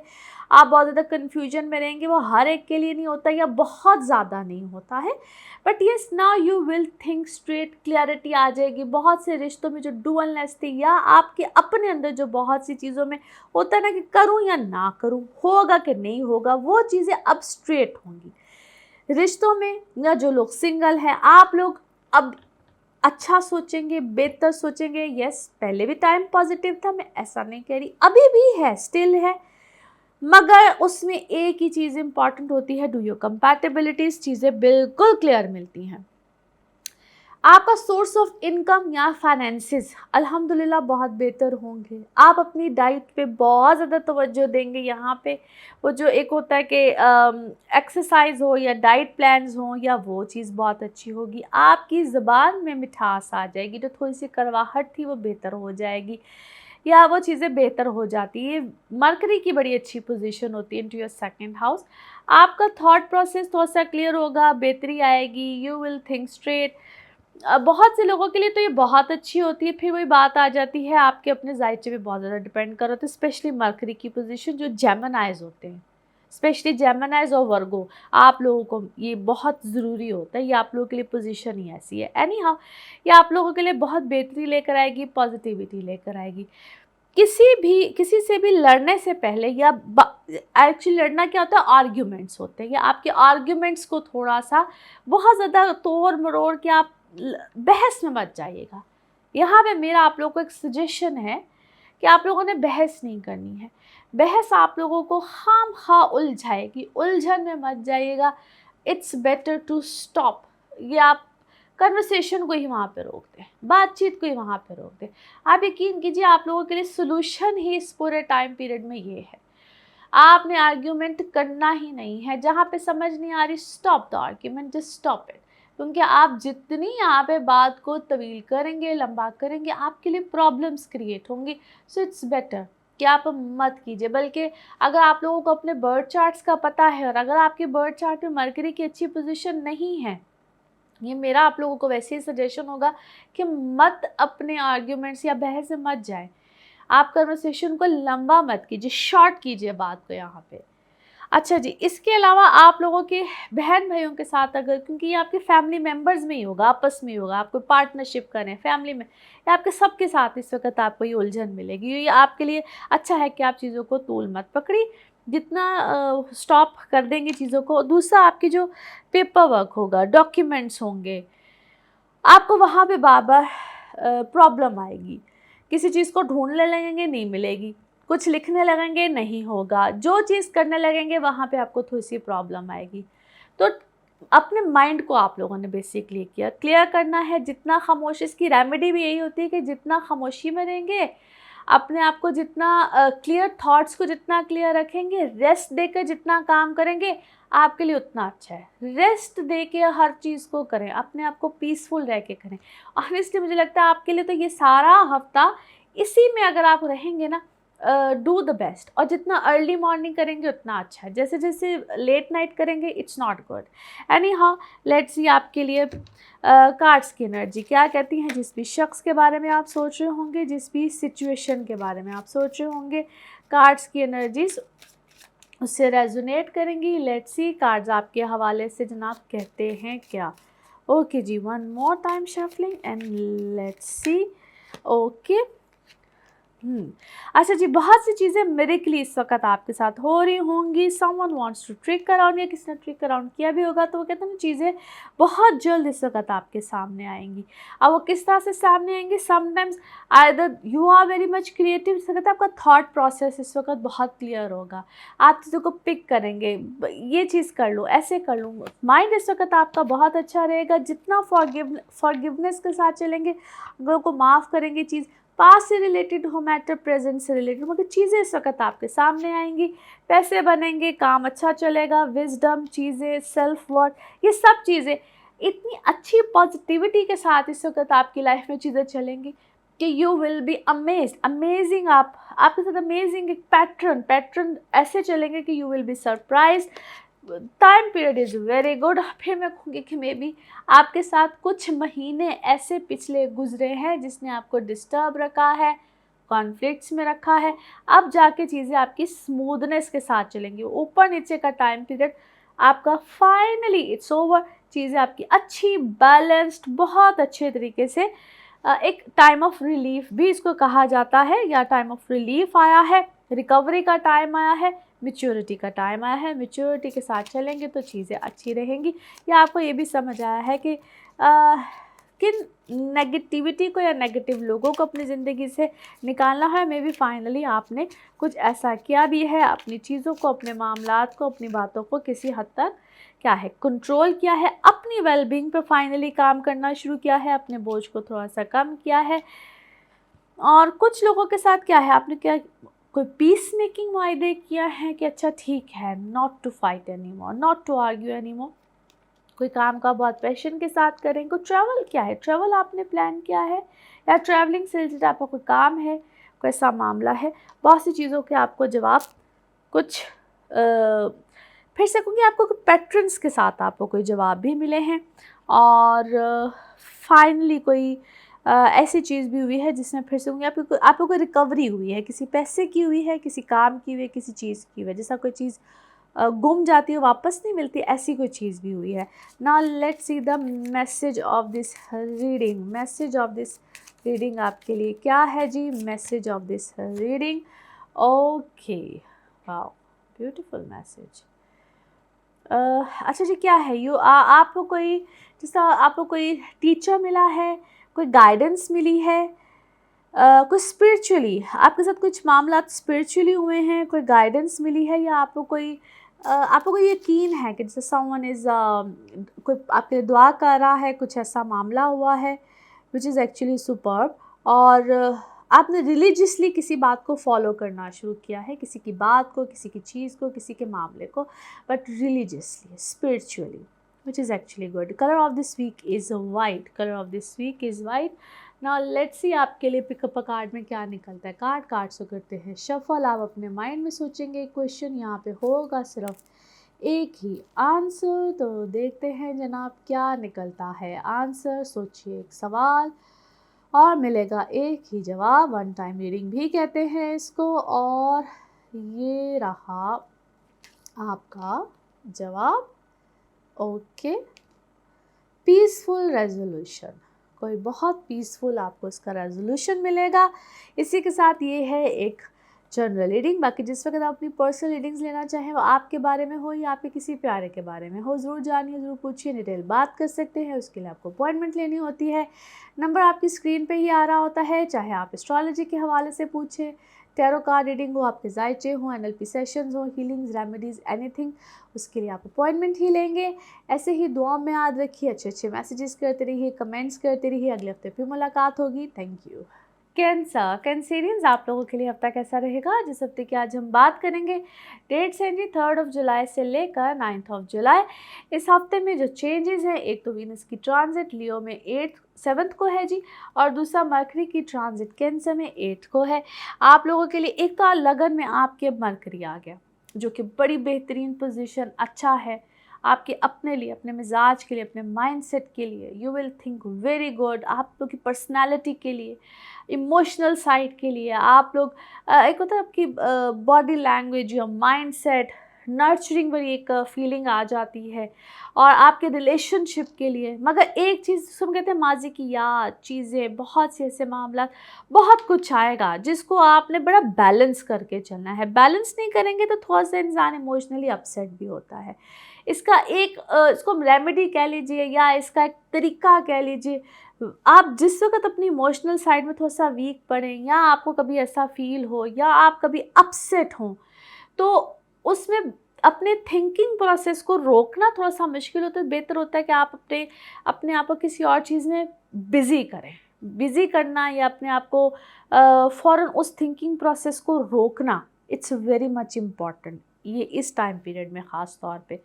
[SPEAKER 1] आप बहुत ज़्यादा कन्फ्यूजन में रहेंगे, वो हर एक के लिए नहीं होता या बहुत ज़्यादा नहीं होता है। But yes, now you will think straight, clarity आ जाएगी। बहुत से रिश्तों में जो डुअलनेस थी, या आपके अपने अंदर जो बहुत सी चीज़ों में होता है ना कि करूँ या ना करूँ, होगा कि नहीं होगा, वो चीज़ें अब स्ट्रेट होंगी रिश्तों में। या जो लोग सिंगल हैं, आप लोग अब अच्छा सोचेंगे, बेहतर सोचेंगे। यस, पहले भी टाइम पॉजिटिव था, मैं ऐसा नहीं कह रही, अभी भी है, स्टिल है, मगर उसमें एक ही चीज़ इंपॉर्टेंट होती है, डू योर कंपैटिबिलिटीज़, चीज़ें बिल्कुल क्लियर मिलती हैं। आपका सोर्स ऑफ इनकम या फाइनेंसेस अल्हम्दुलिल्लाह बहुत बेहतर होंगे। आप अपनी डाइट पे बहुत ज़्यादा तवज्जो देंगे। यहाँ पे वो जो एक होता है कि एक्सरसाइज हो या डाइट प्लान्स हो, या वो चीज़ बहुत अच्छी होगी। आपकी ज़ुबान में मिठास आ जाएगी, जो थोड़ी सी कड़वाहट थी वो बेहतर हो जाएगी, या वो चीज़ें बेहतर हो जाती है। मरकरी की बड़ी अच्छी पोजीशन होती है इनटू योर सेकंड हाउस। आपका थॉट प्रोसेस थोड़ा सा क्लियर होगा, बेहतरी आएगी, यू विल थिंक स्ट्रेट। बहुत से लोगों के लिए तो ये बहुत अच्छी होती है। फिर वही बात आ जाती है, आपके अपने जायचे पे बहुत ज़्यादा डिपेंड कर होते हैं, स्पेशली मरकरी की पोजीशन जो जेमिनाइज होते हैं, स्पेशली जेमिनाइज और वर्गो, आप लोगों को ये बहुत ज़रूरी होता है। ये आप लोगों के लिए पोजीशन ही ऐसी है। एनी हाउ, ये आप लोगों के लिए बहुत बेहतरी लेकर आएगी, पॉजिटिविटी लेकर आएगी। किसी से भी लड़ने से पहले, या एक्चुअली लड़ना क्या होता है, आर्ग्यूमेंट्स होते हैं, या आपके आर्ग्यूमेंट्स को थोड़ा सा बहुत ज़्यादा तोड़ मरोड़ के आप बहस में मत जाइएगा। यहाँ पे मेरा आप लोगों को एक सजेशन है कि आप लोगों ने बहस नहीं करनी है। बहस आप लोगों को खामखा उलझाएगी, उलझन में मत जाइएगा। It's better to stop. ये आप कन्वर्सेशन को ही वहाँ पे रोक दें, बातचीत को ही वहाँ पे रोक दें। आप यकीन कीजिए, आप लोगों के लिए सोल्यूशन ही इस पूरे टाइम पीरियड में ये है। आपने आर्ग्यूमेंट करना ही नहीं है। जहाँ पे समझ नहीं आ रही, stop the argument, just stop it. क्योंकि आप जितनी यहाँ पे बात को तवील करेंगे, लंबा करेंगे, आपके लिए प्रॉब्लम्स क्रिएट होंगी। सो इट्स बेटर कि आप मत कीजिए। बल्कि अगर आप लोगों को अपने बर्थ चार्ट्स का पता है, और अगर आपके बर्थ चार्ट में मरकरी की अच्छी पोजीशन नहीं है, ये मेरा आप लोगों को वैसे ही सजेशन होगा कि मत अपने आर्ग्यूमेंट्स या बहस में मत जाए। आप कन्वर्सेशन को लंबा मत कीजिए, शॉर्ट कीजिए बात को यहाँ पे। अच्छा जी, इसके अलावा आप लोगों के बहन भाइयों के साथ, अगर, क्योंकि ये आपके फैमिली मेम्बर्स में ही होगा, आपस में ही होगा, आप कोई पार्टनरशिप करें फैमिली में, या आपके सबके साथ इस वक्त आपको ये उलझन मिलेगी। ये आपके लिए अच्छा है कि आप चीज़ों को तूल मत पकड़ी, जितना स्टॉप कर देंगे चीज़ों को। दूसरा, आपकी जो पेपर वर्क होगा, डॉक्यूमेंट्स होंगे, आपको वहाँ पे बार बार प्रॉब्लम आएगी। किसी चीज़ को ढूंढने लगेंगे, नहीं मिलेगी, कुछ लिखने लगेंगे, नहीं होगा, जो चीज़ करने लगेंगे वहाँ पे आपको थोड़ी सी प्रॉब्लम आएगी। तो अपने माइंड को आप लोगों ने बेसिकली क्लियर करना है। जितना खामोश, इसकी रेमेडी भी यही होती है कि जितना खामोशी में रहेंगे, अपने आप को जितना क्लियर थॉट्स को जितना क्लियर रखेंगे, रेस्ट देकर जितना काम करेंगे, आपके लिए उतना अच्छा है। रेस्ट दे के हर चीज़ को करें, अपने आप को पीसफुल रह के करें। ऑनेस्टली मुझे लगता है आपके लिए तो ये सारा हफ्ता इसी में अगर आप रहेंगे ना, डू द बेस्ट। और जितना अर्ली मॉर्निंग करेंगे उतना अच्छा है। जैसे जैसे लेट नाइट करेंगे, it's not good. Any how, let's see आपके लिए कार्ड्स की एनर्जी क्या कहती हैं। जिस भी शख्स के बारे में आप सोच रहे होंगे, जिस भी सिचुएशन के बारे में आप सोच रहे होंगे, कार्ड्स की एनर्जीज उससे रेजोनेट करेंगी। लेट्स सी कार्ड्स आपके हवाले से जनाब कहते हैं क्या। ओके जी, one more time shuffling and let's see. Okay, अच्छा जी, बहुत सी चीज़ें मिरेकली इस वक्त आपके साथ हो रही होंगी। Someone wants to trick around, या किसी ने ट्रिक अराउंड किया भी होगा, तो वो कहते हैं चीज़ें बहुत जल्द इस वक्त आपके सामने आएंगी। अब वो किस तरह से सामने आएंगी, sometimes either you are very much creative, इस वक्त आपका थॉट प्रोसेस इस वक्त बहुत क्लियर होगा। आप चीज़ों को पिक करेंगे, ये चीज़ कर लूँ, ऐसे कर लूँ। माइंड इस वक्त आपका बहुत अच्छा रहेगा। जितना फॉरगिवनेस के साथ चलेंगे, लोगों को माफ़ करेंगे, चीज़ पास्ट से रिलेटेड हो, मैटर प्रेजेंट से रिलेटेड, मगर चीज़ें इस वक्त आपके सामने आएंगी। पैसे बनेंगे, काम अच्छा चलेगा, विजडम, चीज़ें, सेल्फ वर्थ, ये सब चीज़ें इतनी अच्छी पॉजिटिविटी के साथ इस वक्त आपकी लाइफ में चीज़ें चलेंगी कि यू विल बी अमेजिंग। आपके साथ अमेजिंग एक पैटर्न ऐसे चलेंगे कि you will be surprise. Time period is very good. फिर मैं कहूँगी कि मे बी आपके साथ कुछ महीने ऐसे पिछले गुजरे हैं जिसने आपको डिस्टर्ब रखा है, कॉन्फ्लिक्ट्स में रखा है। अब जाके चीज़ें आपकी स्मूथनेस के साथ चलेंगी। ऊपर नीचे का टाइम पीरियड आपका फाइनली इट्स ओवर। चीज़ें आपकी अच्छी, बैलेंस्ड, बहुत अच्छे तरीके से, एक टाइम ऑफ रिलीफ भी इसको कहा जाता है, या टाइम ऑफ रिलीफ आया है, रिकवरी का टाइम आया है, मैच्योरिटी का टाइम आया है। मैच्योरिटी के साथ चलेंगे तो चीज़ें अच्छी रहेंगी। या आपको ये भी समझ आया है कि किन नेगेटिविटी को या नेगेटिव लोगों को अपनी ज़िंदगी से निकालना है। मे बी फाइनली आपने कुछ ऐसा किया भी है, अपनी चीज़ों को, अपने मामलात को, अपनी बातों को किसी हद तक क्या है कंट्रोल किया है, अपनी वेलबींग पे फाइनली काम करना शुरू किया है, अपने बोझ को थोड़ा सा कम किया है। और कुछ लोगों के साथ क्या है, आपने क्या कोई पीस मेकिंग वायदे किया है कि अच्छा ठीक है, not to fight any more, not to argue any more. कोई काम का बहुत पैशन के साथ करें। कोई ट्रैवल क्या है, ट्रैवल आपने प्लान किया है या ट्रैवलिंग से रिलेटेड आपका कोई काम है, कोई ऐसा मामला है। बहुत सी चीज़ों के आपको जवाब कुछ फिर से कहूँगी, आपको पैट्रन्स के साथ आपको कोई जवाब भी मिले हैं। और फाइनली कोई ऐसी चीज़ भी हुई है जिसमें फिर से कहूँगी आपको कोई रिकवरी हुई है, किसी पैसे की हुई है, किसी काम की हुई है, किसी चीज़ की हुई है। जैसा कोई चीज़ गुम जाती है, वापस नहीं मिलती, ऐसी कोई चीज़ भी हुई है। Now let's see the message of this reading. Message of this reading आपके लिए क्या है जी? Message of this reading, okay, wow, beautiful message. अच्छा जी, क्या है आपको कोई, जैसा आपको कोई टीचर मिला है, कोई गाइडेंस मिली है, कोई स्पिरिचुअली आपके साथ कुछ मामला स्पिरिचुअली हुए हैं, कोई गाइडेंस मिली है, या आपको कोई यकीन है कि जैसे समवन इज़ कोई आपके लिए दुआ कर रहा है, कुछ ऐसा मामला हुआ है विच इज़ एक्चुअली सुपर्ब। और आपने रिलीजियसली किसी बात को फॉलो करना शुरू किया है, किसी की बात को, किसी की चीज़ को, किसी के मामले को, but religiously, spiritually, which is actually good. Color of this week is white. Color of this week is white. Now let's see आपके लिए पिकअप कार्ड में क्या निकलता है। कार्ड से करते हैं शफल। आप अपने माइंड में सोचेंगे क्वेश्चन, यहाँ पे होगा सिर्फ एक ही आंसर। तो देखते हैं जनाब क्या निकलता है आंसर। सोचिए एक सवाल और मिलेगा एक ही जवाब। वन टाइम रीडिंग भी कहते हैं इसको। और ये रहा आपका जवाब। Okay, peaceful resolution. कोई बहुत पीसफुल आपको इसका रेजोल्यूशन मिलेगा। इसी के साथ ये है एक जनरल रीडिंग। बाकी जिस वक्त आप अपनी पर्सनल रीडिंग्स लेना चाहें, वो आपके बारे में हो या आपके किसी प्यारे के बारे में हो, ज़रूर जानिए, ज़रूर पूछिए, डिटेल बात कर सकते हैं। उसके लिए आपको अपॉइंटमेंट लेनी होती है। नंबर आपकी स्क्रीन पे ही आ रहा होता है। चाहे आप एस्ट्रोलॉजी के हवाले से पूछें, टैरो कार्ड रीडिंग हो, आपके जायचे हों, NLP सेशंस हो, हीलिंग्स, रेमेडीज़, एनीथिंग, उसके लिए आप अपॉइंटमेंट ही लेंगे। ऐसे ही दुआ में याद रखिए, अच्छे अच्छे मैसेजेस करते रहिए, कमेंट्स करते रहिए। अगले हफ्ते फिर मुलाकात होगी। Thank you. कैंसेरियंस, आप लोगों के लिए हफ्ता कैसा रहेगा? जिस हफ्ते की आज हम बात करेंगे, डेट्स हैं जी 3 जुलाई से लेकर 9 जुलाई। इस हफ्ते में जो चेंजेस हैं, एक तो वीनस की ट्रांजिट लियो में 7th को है जी, और दूसरा मरकरी की ट्रांजिट कैंसर में 8 को है। आप लोगों के लिए एक तो लगन में आपके मरकरी आ गया, जो कि बड़ी बेहतरीन पोजीशन, अच्छा है आपके अपने लिए, अपने मिजाज के लिए, अपने माइंडसेट के लिए। You will think very good. आप लोग की पर्सनालिटी के लिए, इमोशनल साइड के लिए, आप लोग एक होता है आपकी बॉडी लैंग्वेज या माइंडसेट, नर्चरिंग वाली एक फीलिंग आ जाती है। और आपके रिलेशनशिप के लिए, मगर एक चीज़ सुन कहते हैं माजी की याद, चीज़ें, बहुत से ऐसे मामला, बहुत कुछ आएगा जिसको आपने बड़ा बैलेंस करके चलना है। बैलेंस नहीं करेंगे तो थोड़ा सा इंसान इमोशनली अपसेट भी होता है। इसका एक इसको रेमेडी कह लीजिए या इसका एक तरीका कह लीजिए। आप जिस वक्त अपनी इमोशनल साइड में थोड़ा सा वीक पड़ें, या आपको कभी ऐसा फील हो, या आप कभी अपसेट हों, तो उसमें अपने थिंकिंग प्रोसेस को रोकना थोड़ा सा मुश्किल होता है। बेहतर होता है कि आप अपने आप को किसी और चीज़ में बिज़ी करें। बिज़ी करना या अपने आप को फ़ौरन उस थिंकिंग प्रोसेस को रोकना, इट्स वेरी मच इम्पॉर्टेंट। ये इस टाइम पीरियड में ख़ास तौर पे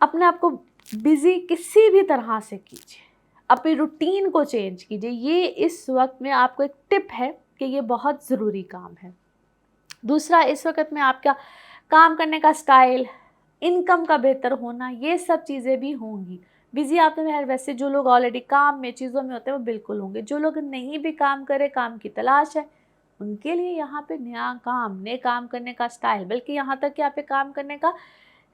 [SPEAKER 1] अपने आप को बिज़ी किसी भी तरह से कीजिए, अपनी रूटीन को चेंज कीजिए। ये इस वक्त में आपको एक टिप है कि ये बहुत ज़रूरी काम है। दूसरा, इस वक्त में आपका काम करने का स्टाइल, इनकम का बेहतर होना, ये सब चीज़ें भी होंगी। बिज़ी आप तो वैसे जो लोग ऑलरेडी काम में, चीज़ों में होते हैं, वो बिल्कुल होंगे। जो लोग नहीं भी काम करें, काम की तलाश है, उनके लिए यहाँ पे नए काम करने का स्टाइल, बल्कि यहाँ तक कि यहाँ पे काम करने का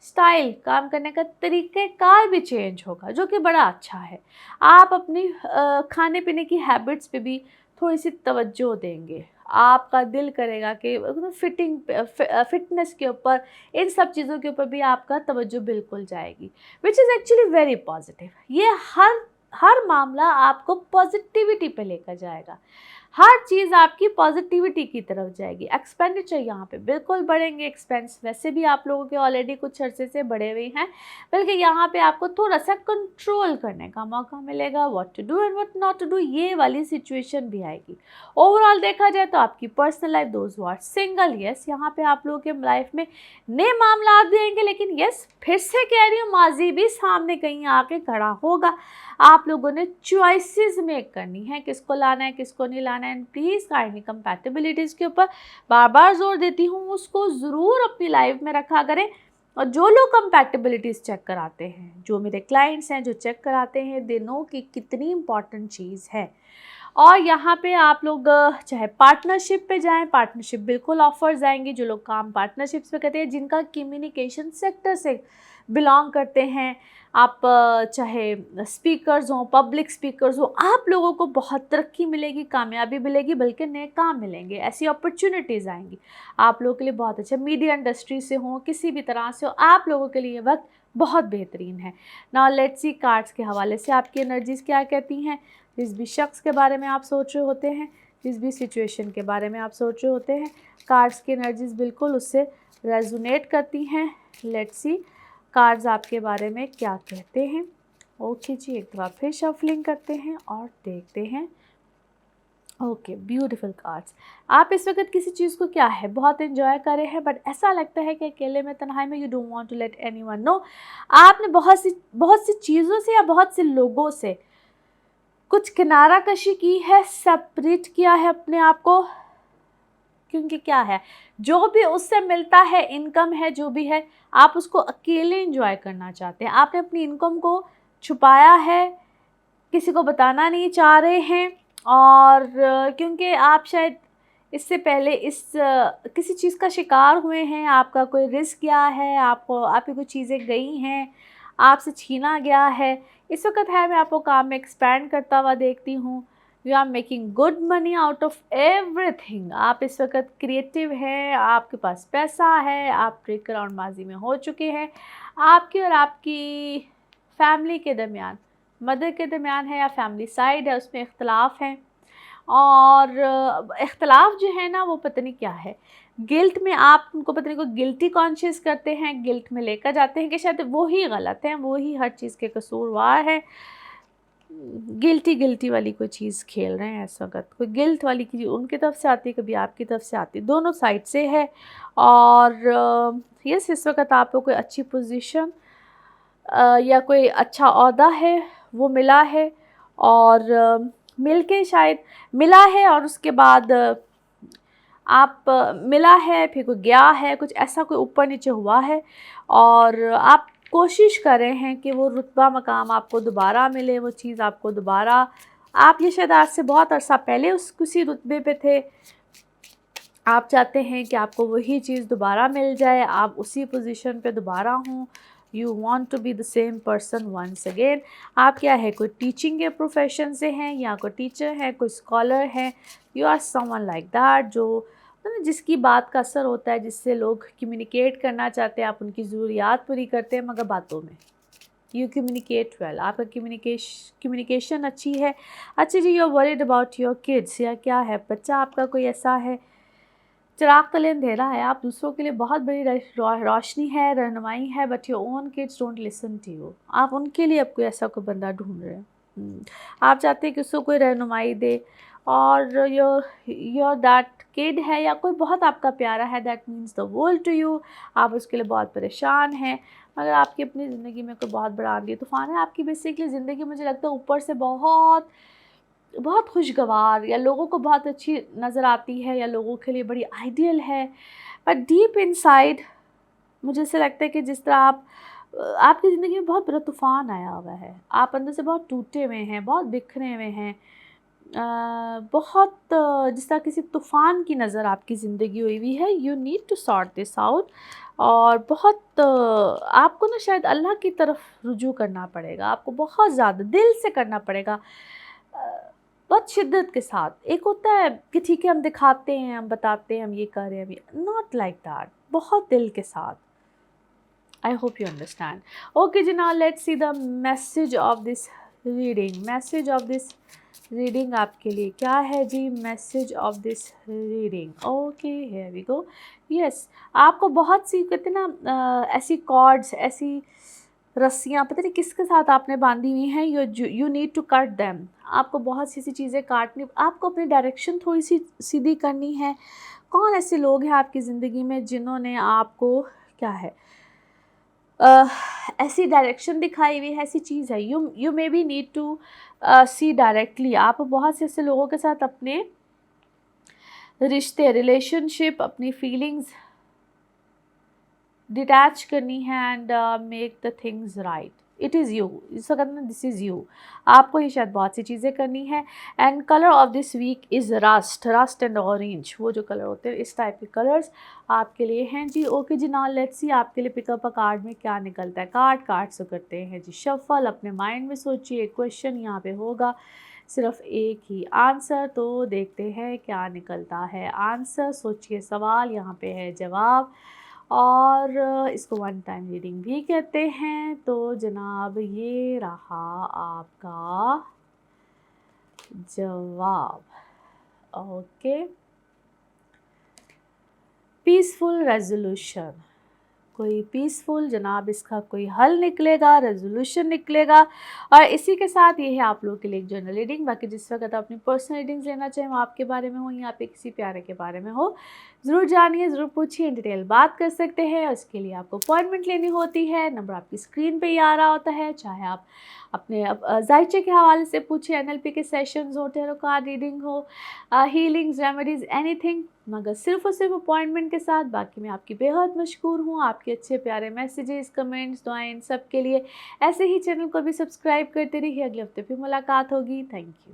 [SPEAKER 1] स्टाइल, काम करने का तरीक़ेकार भी चेंज होगा, जो कि बड़ा अच्छा है। आप अपनी खाने पीने की हैबिट्स पे भी थोड़ी सी तवज्जो देंगे। आपका दिल करेगा कि फिटनेस के ऊपर, इन सब चीज़ों के ऊपर भी आपका तवज्जो बिल्कुल जाएगी, विच इज़ एक्चुअली वेरी पॉजिटिव। ये हर मामला आपको पॉजिटिविटी पे लेकर जाएगा, हर चीज़ आपकी पॉजिटिविटी की तरफ जाएगी। एक्सपेंडिचर यहाँ पे बिल्कुल बढ़ेंगे, एक्सपेंस वैसे भी आप लोगों के ऑलरेडी कुछ अरसे से बढ़े हुए हैं, बल्कि यहाँ पे आपको थोड़ा सा कंट्रोल करने का मौका मिलेगा। What to do and what not to do, ये वाली सिचुएशन भी आएगी। ओवरऑल देखा जाए तो आपकी personal life, those who are single, yes यहाँ पे आप लोगों के लाइफ में नए मामला भी आएंगे, लेकिन यस फिर से कह रही हूँ, माजी भी सामने कहीं आके खड़ा होगा। आप लोगों ने चॉइसेस मेक करनी है, किसको लाना है किसको नहीं लाना है। प्लीज़ काइंडली कंपैटिबिलिटीज़ के ऊपर बार बार जोर देती हूँ, उसको ज़रूर अपनी लाइफ में रखा करें। और जो लोग कंपैटिबिलिटीज़ चेक कराते हैं, जो मेरे क्लाइंट्स हैं जो चेक कराते हैं, दे नो कि कितनी इंपॉर्टेंट चीज़ है। और यहाँ पे आप लोग चाहे पार्टनरशिप पे जाएं, पार्टनरशिप बिल्कुल ऑफर्स आएंगी। जो लोग काम पार्टनरशिप्स पे करते हैं, जिनका कम्युनिकेशन सेक्टर से बिलोंग करते हैं, आप चाहे स्पीकर्स हों, पब्लिक स्पीकर्स हों, आप लोगों को बहुत तरक्की मिलेगी, कामयाबी मिलेगी, बल्कि नए काम मिलेंगे, ऐसी अपॉर्चुनिटीज़ आएंगी आप लोगों के लिए। बहुत अच्छा, मीडिया इंडस्ट्री से हो, किसी भी तरह से हो, आप लोगों के लिए वक्त बहुत बेहतरीन है। नाउ लेट्स सी कार्ड्स के हवाले से आपकी एनर्जीज़ क्या कहती हैं। जिस भी शख्स के बारे में आप सोच रहे होते हैं, जिस भी सिचुएशन के बारे में आप सोच रहे होते हैं, कार्ड्स की एनर्जीज़ बिल्कुल उससे रेजोनेट करती हैं। लेट्स सी कार्ड्स आपके बारे में क्या कहते हैं। ओके जी, एक बार फिर शफलिंग करते हैं और देखते हैं। Okay, beautiful cards. आप इस वक्त किसी चीज़ को क्या है बहुत एंजॉय कर रहे हैं, बट ऐसा लगता है कि अकेले में तन्हाई में you don't want to let anyone know. आपने बहुत सी चीज़ों से या बहुत से लोगों से कुछ किनारा कशी की है, सेपरेट किया है अपने आप को। क्योंकि क्या है, जो भी उससे मिलता है, इनकम है जो भी है, आप उसको अकेले एंजॉय करना चाहते हैं। आपने अपनी इनकम को छुपाया है, किसी को बताना नहीं चाह रहे हैं। और क्योंकि आप शायद इससे पहले किसी चीज़ का शिकार हुए हैं, आपका कोई रिस्क गया है, आपकी कुछ चीज़ें गई हैं, आपसे छीना गया है। इस वक्त है मैं आपको काम में एक्सपैंड करता हुआ देखती हूँ। You are making good money out of everything. आप इस वक्त क्रिएटिव हैं, आपके पास पैसा है, आप ट्रेक अराउंड माजी में हो चुके हैं। आपकी और आपकी फैमिली के दरमियान, मदर के दरमियान है या फैमिली साइड है, उसमें इख्तलाफ हैं। और इख्तलाफ जो है ना, वो पता नहीं क्या है, गिल्ट में आप उनको पता नहीं को गिल्टी कॉन्शियस करते हैं, गिल्ट में लेकर जाते हैं कि शायद वो ही गलत है, वो ही हर चीज़ के कसूरवार है। गिल्टी वाली कोई चीज़ खेल रहे हैं इस वक्त। कोई गिल्ट वाली चीज़ उनकी तरफ से आती है, कभी आपकी तरफ से आती है, दोनों साइड से है। और यस, इस वक्त आपको कोई अच्छी पोजीशन या कोई अच्छा ओहदा है वो मिला है, और मिल के शायद मिला है, और उसके बाद आप मिला है, फिर कोई गया है, कुछ ऐसा कोई ऊपर नीचे हुआ है। और आप कोशिश कर रहे हैं कि वो रुतबा मकाम आपको दोबारा मिले, वो चीज़ आपको दोबारा, आप ये शायद आज से बहुत अरसा पहले उसी रुतबे पे थे, आप चाहते हैं कि आपको वही चीज़ दोबारा मिल जाए, आप उसी पोजीशन पे दोबारा हों। You want to be the same person once again. आप क्या है, कोई टीचिंग के प्रोफेशन से हैं, या कोई टीचर है, कोई स्कॉलर है, you are someone like that, जो जिसकी बात का असर होता है, जिससे लोग कम्युनिकेट करना चाहते हैं, आप उनकी ज़रूरियात पूरी करते हैं, मगर बातों में यू कम्युनिकेट वेल, आपका कम्युनिकेशन अच्छी है। अच्छा जी, you are worried about your kids, या क्या है, बच्चा आपका कोई ऐसा है चिराग तले अंधेरा है, आप दूसरों के लिए बहुत बड़ी रोशनी है, रहनुमाई है, but your own kids don't listen to you. आप उनके लिए अब कोई ऐसा कोई बंदा ढूंढ रहे हैं, आप चाहते हैं कि उसको कोई रहनुमाई दे, और योर दैट किड है, या कोई बहुत आपका प्यारा है, that means the world to you. आप उसके लिए बहुत परेशान हैं, मगर आपकी अपनी ज़िंदगी में कोई बहुत बड़ा आंधी तूफान है। आपकी बेसिकली ज़िंदगी मुझे लगता है ऊपर से बहुत बहुत खुशगवार, या लोगों को बहुत अच्छी नज़र आती है, या लोगों के लिए बड़ी आइडियल है, बट डीप इनसाइड मुझे ऐसा लगता है कि जिस तरह आपकी ज़िंदगी में बहुत बड़ा तूफ़ान आया हुआ है, आप अंदर से बहुत टूटे हुए हैं, बहुत बिखरे हुए हैं, बहुत जिस तरह किसी तूफ़ान की नज़र आपकी ज़िंदगी हुई है। You need to sort this out, और बहुत आपको ना शायद अल्लाह की तरफ रुजू करना पड़ेगा, आपको बहुत ज़्यादा दिल से करना पड़ेगा, बहुत शिद्दत के साथ। एक होता है कि ठीक है हम दिखाते हैं, हम बताते हैं, हम ये कर रहे हैं, नॉट लाइक दैट, बहुत दिल के साथ। I hope you understand. Okay जी, now let's see the message of this reading, message of this reading आपके लिए क्या है जी? Message of this reading, okay here we go. Yes, आपको बहुत सी कहते हैं ना ऐसी कॉर्ड्स, ऐसी रस्सियाँ पता नहीं किसके साथ आपने बांधी हुई हैं, you need to cut them. आपको बहुत सी ऐसी चीज़ें काटनी, आपको अपनी डायरेक्शन थोड़ी सी सीधी करनी है। कौन ऐसे लोग हैं आपकी ज़िंदगी में जिन्होंने आपको क्या है अ, ऐसी डायरेक्शन दिखाई हुई है, ऐसी चीज़ है, you maybe need to see directly. आप बहुत से ऐसे लोगों के साथ अपने रिश्ते, रिलेशनशिप, अपनी फीलिंग्स डिटैच करनी है and make the things right. It is you, इसका कहना दिस इज़ यू। आपको ये शायद बहुत सी चीज़ें करनी है। And colour of this week is rust and orange. वो जो कलर होते हैं, इस टाइप के कलर्स आपके लिए हैं जी। ओके जी, नाउ लेट्स सी आपके लिए पिकअप अ कार्ड में क्या निकलता है। कार्ड से करते हैं जी शफल। अपने माइंड में सोचिए, क्वेश्चन यहाँ पे होगा, सिर्फ एक ही आंसर, तो देखते हैं क्या निकलता है आंसर। सोचिए, सवाल यहाँ पे है, जवाब, और इसको वन टाइम रीडिंग भी कहते हैं। तो जनाब ये रहा आपका जवाब। ओके, पीसफुल रेजोल्यूशन, कोई पीसफुल जनाब इसका कोई हल निकलेगा, रेजोल्यूशन निकलेगा। और इसी के साथ ये है आप लोगों के लिए एक जर्नल रीडिंग। बाकी जिस वक्त आप अपनी पर्सनल रीडिंग्स लेना चाहें, वो आपके बारे में हो या पे किसी प्यारे के बारे में हो, ज़रूर जानिए, ज़रूर पूछिए, इन डिटेल बात कर सकते हैं। उसके लिए आपको अपॉइंटमेंट लेनी होती है, नंबर आपकी स्क्रीन पे ही आ रहा होता है। चाहे आप अपने जायचे के हवाले से पूछिए, NLP के सेशंस हो, टैरो कार्ड रीडिंग हो, हीलिंग्स, रेमेडीज़, एनीथिंग, मगर सिर्फ़ और सिर्फ अपॉइंटमेंट के साथ। बाकी मैं आपकी बेहद मशकूर हूँ, आपके अच्छे प्यारे मैसेजेस, कमेंट्स, दुआएं, इन सब के लिए। ऐसे ही चैनल को भी सब्सक्राइब करते रहिए। अगले हफ्ते फिर मुलाकात होगी। Thank you.